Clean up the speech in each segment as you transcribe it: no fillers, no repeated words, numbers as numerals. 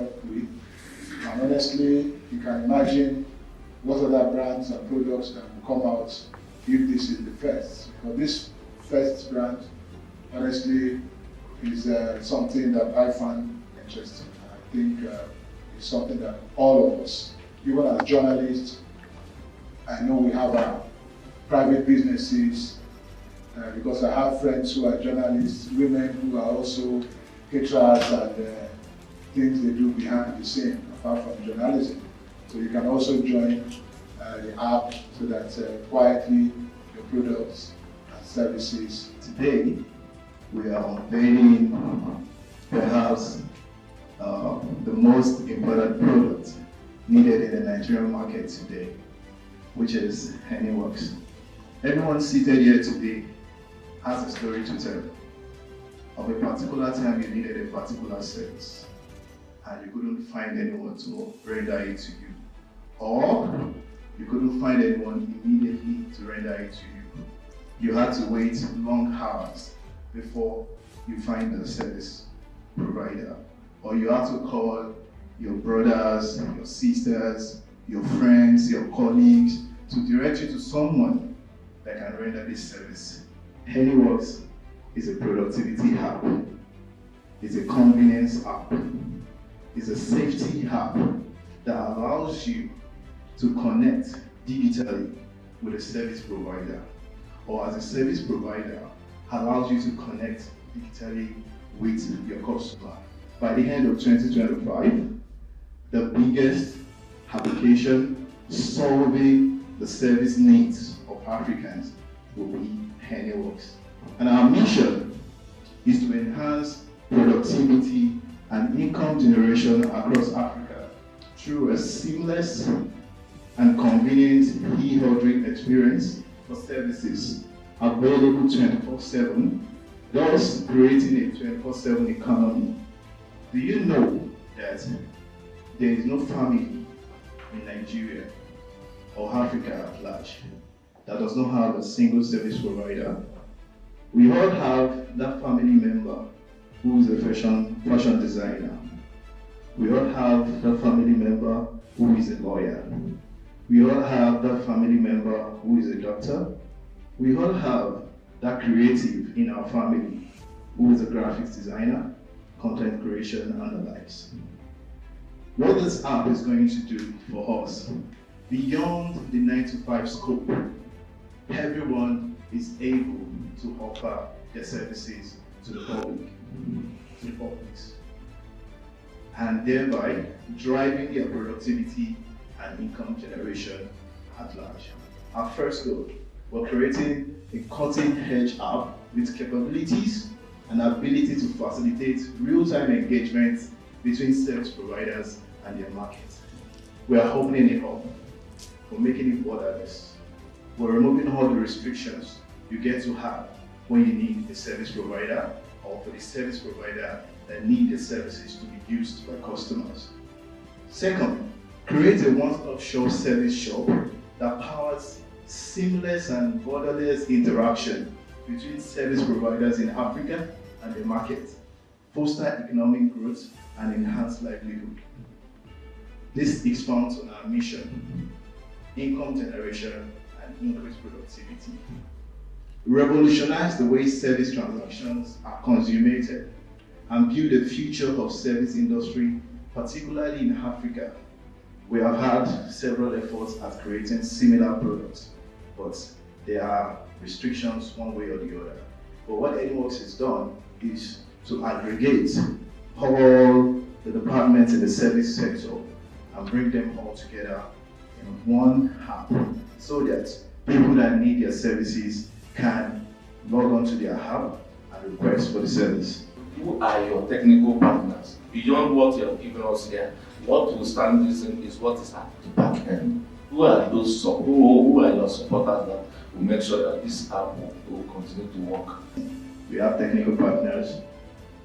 up with. And honestly, you can imagine what other brands and products that will come out if this is the first. Because this first brand, honestly, is something that I find interesting. I think it's something that all of us, even as journalists, I know we have our private businesses, because I have friends who are journalists, women who are also caterers and things they do behind the scene, apart from journalism. So you can also join the app so that quietly your products and services. Today, we are unveiling perhaps the most important product needed in the Nigerian market today, which is Anyworkz. Everyone seated here today has a story to tell of a particular time you needed a particular service and you couldn't find anyone to render it to you, or you couldn't find anyone immediately to render it to you. You had to wait long hours before you find the service provider, or you had to call your brothers, your sisters, your friends, your colleagues to direct you to someone that can render this service. Anyworkz is a productivity app, it's a convenience app, it's a safety app that allows you to connect digitally with a service provider, or as a service provider allows you to connect digitally with your customer. By the end of 2025, the biggest application solving the service needs of Africans will be Anyworkz. And our mission is to enhance productivity and income generation across Africa through a seamless and convenient e-ordering experience for services available 24/7, thus creating a 24/7 economy. Do you know that there is no family in Nigeria or Africa at large that does not have a single service provider? We all have that family member who is a fashion designer. We all have that family member who is a lawyer. We all have that family member who is a doctor. We all have that creative in our family who is a graphics designer, content creation, and the likes. What this app is going to do for us, beyond the 9-to-5 scope, everyone is able to offer their services to the public, and thereby driving their productivity and income generation at large. Our first goal, we're creating a cutting-edge app with capabilities and ability to facilitate real-time engagement between service providers and their markets. We are opening it up. We're making it borderless. We're removing all the restrictions you get to have when you need a service provider, or for the service provider that need the services to be used by customers. Second, create a one-stop shop service shop that powers seamless and borderless interaction between service providers in Africa and the market, foster economic growth and enhance livelihood. This expands on our mission, income generation and increased productivity. Revolutionize the way service transactions are consummated and build a future of service industry, particularly in Africa. We have had several efforts at creating similar products, but there are restrictions one way or the other. But what Anyworkz has done is to aggregate all the departments in the service sector and bring them all together in one app so that people that need their services can log on to their app and request for the service. Who are your technical partners? Beyond what you have given us here, what will stand missing is what is at the back end. Who are those who are your supporters that will make sure that this app will continue to work? We have technical partners,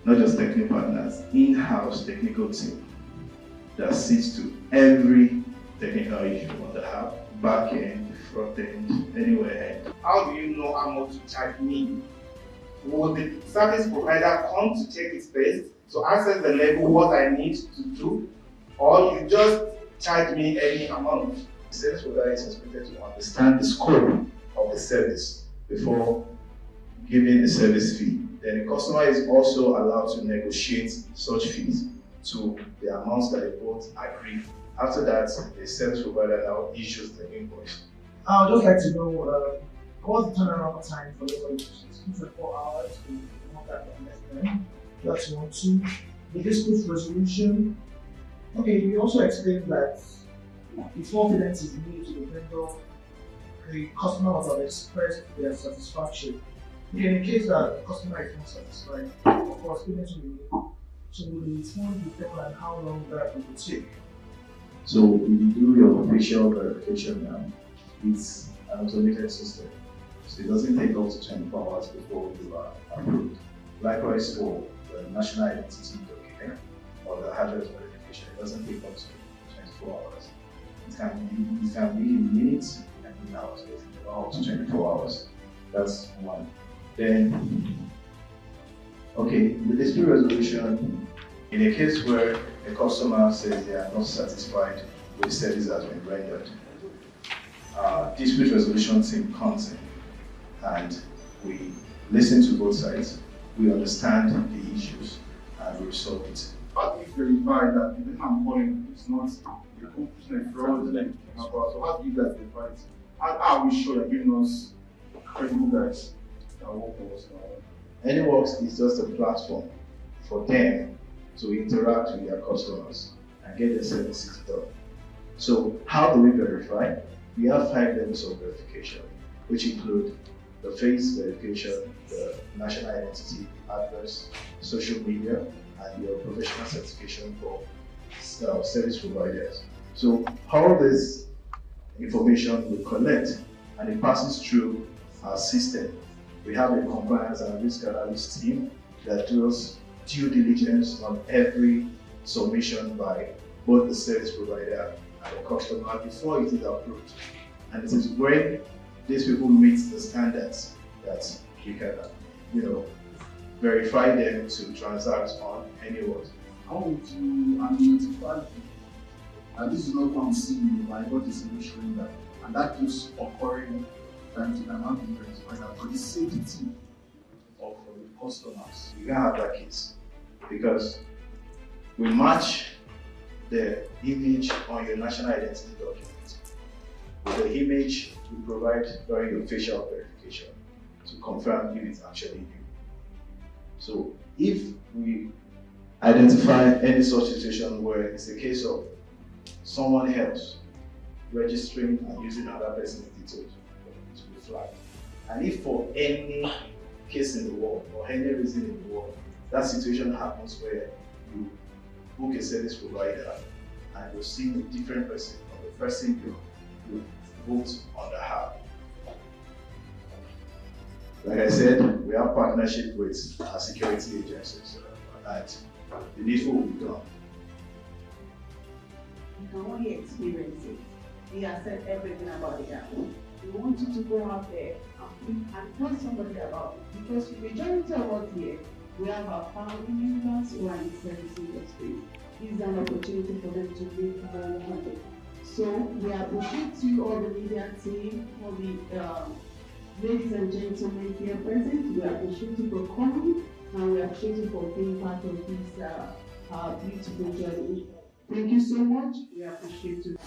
not just technical partners, in-house technical team that sees to every technical issue on the app, back end, front end, anywhere. How do you know how much to charge me? Will the service provider come to check it first to access the level what I need to do, or you just charge me any amount. The service provider is expected to understand the scope of the service before giving a service fee. Then the customer is also allowed to negotiate such fees to the amounts that they both agree. After that, the service provider now issues the invoice. I would just like to know what's the turnaround time for resolutions? 24 hours, we want that to understand. That's 1, 2. The dispute resolution. Okay, you also explained that if confidence is made to the vendor, the customer must have expressed their satisfaction. Okay, in the case that the customer is not satisfied, of course, payment will be made. So will the response be taken and how long that will take? So if you do your facial verification now, it's an automated system. So it doesn't take up to 24 hours before you are approved. Likewise for the national identity document or the address verification, it doesn't take up to 24 hours. It can be in minutes and in hours, basically, up to 24 hours. That's one. Then, okay, the dispute resolution, in a case where a customer says they are not satisfied with the service that has been rendered, dispute resolution team comes in and we listen to both sides, we understand the issues, and we resolve it. How do you verify that the name I'm calling is not a company fraudulent? So how do you guys verify it? How are we sure you're giving us credible guys that work for us? Anyworkz is just a platform for them to interact with their customers and get their services done. So how do we verify? We have 5 levels of verification, which include the face verification, the national identity, address, social media, and your professional certification for service providers. So all this information we collect and it passes through our system. We have a compliance and risk analysis team that does due diligence on every submission by both the service provider and the customer before it is approved. And it is when these people meet the standards that we can, verify them to transact on Anyworkz. How would you identify that this is not one single, like what is showing that, and that keeps occurring time to time? How do you verify that for the safety of the customers? You can have that case because we match the image on your national identity document with the image we provide during your facial verification to confirm if it's actually you. So if we identify any such situation where it's a case of someone else registering and using another person's details to be flagged, and if for any case in the world or any reason in the world that situation happens where you book a service provider and you're seeing a different person from the person you booked on the app. Like I said, we have partnership with our security agencies and the needful will be done. You can only experience it. We have said everything about the app. We want you to go out there and tell somebody about it, because the majority of us here, we have our family members who are in the service industry. This is an opportunity for them to make more money. So we appreciate you, all the media team, all the ladies and gentlemen here present. We appreciate you for coming, and we appreciate you for being part of this beautiful journey. Thank you so much. We appreciate you.